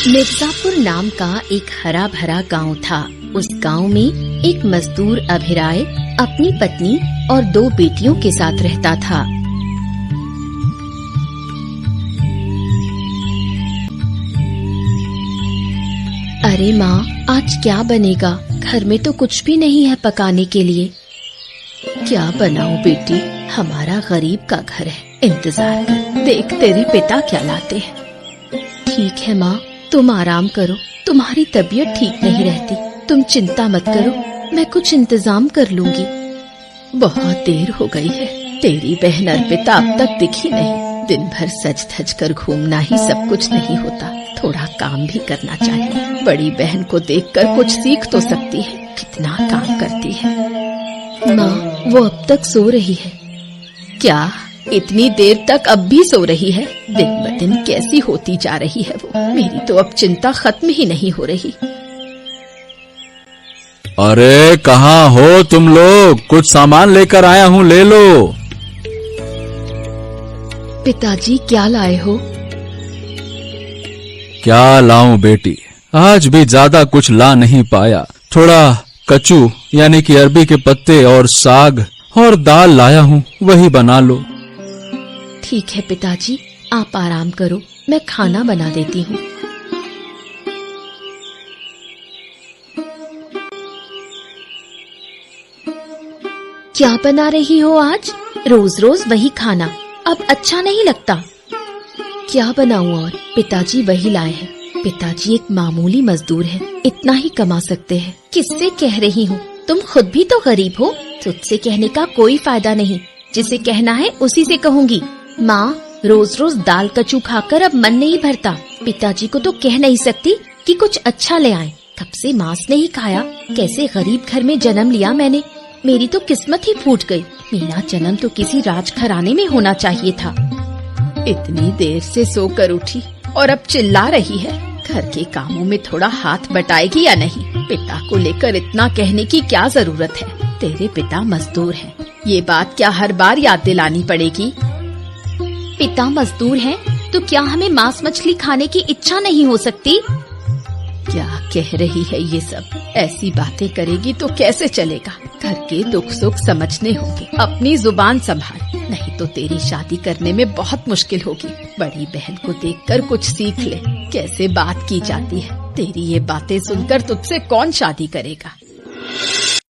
मिर्जापुर नाम का एक हरा भरा गांव था। उस गांव में एक मजदूर अभिराय अपनी पत्नी और 2 बेटियों के साथ रहता था। अरे माँ, आज क्या बनेगा? घर में तो कुछ भी नहीं है पकाने के लिए। क्या बनाऊं बेटी, हमारा गरीब का घर है, इंतजार कर, देख तेरे पिता क्या लाते हैं। ठीक है माँ, तुम आराम करो, तुम्हारी तबीयत ठीक नहीं रहती, तुम चिंता मत करो, मैं कुछ इंतजाम कर लूंगी। बहुत देर हो गई है, तेरी बहन अर्पिता अब तक दिखी नहीं। दिन भर सज धज कर घूमना ही सब कुछ नहीं होता, थोड़ा काम भी करना चाहिए। बड़ी बहन को देखकर कुछ सीख तो सकती है, कितना काम करती है। माँ, वो अब तक सो रही है। क्या इतनी देर तक अब भी सो रही है? दिन ब दिन कैसी होती जा रही है वो। मेरी तो अब चिंता खत्म ही नहीं हो रही। अरे कहाँ हो तुम लोग? कुछ सामान लेकर आया हूँ, ले लो। पिताजी क्या लाए हो? क्या लाऊं बेटी, आज भी ज्यादा कुछ ला नहीं पाया। थोड़ा कचू यानी कि अरबी के पत्ते और साग और दाल लाया हूँ, वही बना लो। ठीक है पिताजी, आप आराम करो, मैं खाना बना देती हूँ। क्या बना रही हो आज? रोज रोज वही खाना, अब अच्छा नहीं लगता। क्या बनाऊं और? पिताजी वही लाए हैं। पिताजी एक मामूली मजदूर हैं, इतना ही कमा सकते हैं। किससे कह रही हूँ? तुम खुद भी तो गरीब हो, तुझसे कहने का कोई फायदा नहीं। जिसे कहना है उसी से कहूंगी। माँ, रोज रोज दाल कचू खाकर अब मन नहीं भरता। पिताजी को तो कह नहीं सकती कि कुछ अच्छा ले आए। कब से मांस नहीं खाया। कैसे गरीब घर में जन्म लिया मैंने। मेरी तो किस्मत ही फूट गई। मेरा जन्म तो किसी राजघराने में होना चाहिए था। इतनी देर से सोकर उठी और अब चिल्ला रही है। घर के कामों में थोड़ा हाथ बटाएगी या नहीं? पिता को लेकर इतना कहने की क्या जरूरत है? तेरे पिता मजदूर हैं, ये बात क्या हर बार याद दिलानी पड़ेगी? पिता मजदूर हैं तो क्या हमें मांस मछली खाने की इच्छा नहीं हो सकती? क्या कह रही है ये सब? ऐसी बातें करेगी तो कैसे चलेगा? घर के दुख सुख समझने होंगे। अपनी जुबान संभाल, नहीं तो तेरी शादी करने में बहुत मुश्किल होगी। बड़ी बहन को देखकर कुछ सीख ले, कैसे बात की जाती है। तेरी ये बातें सुनकर तुझसे कौन शादी करेगा?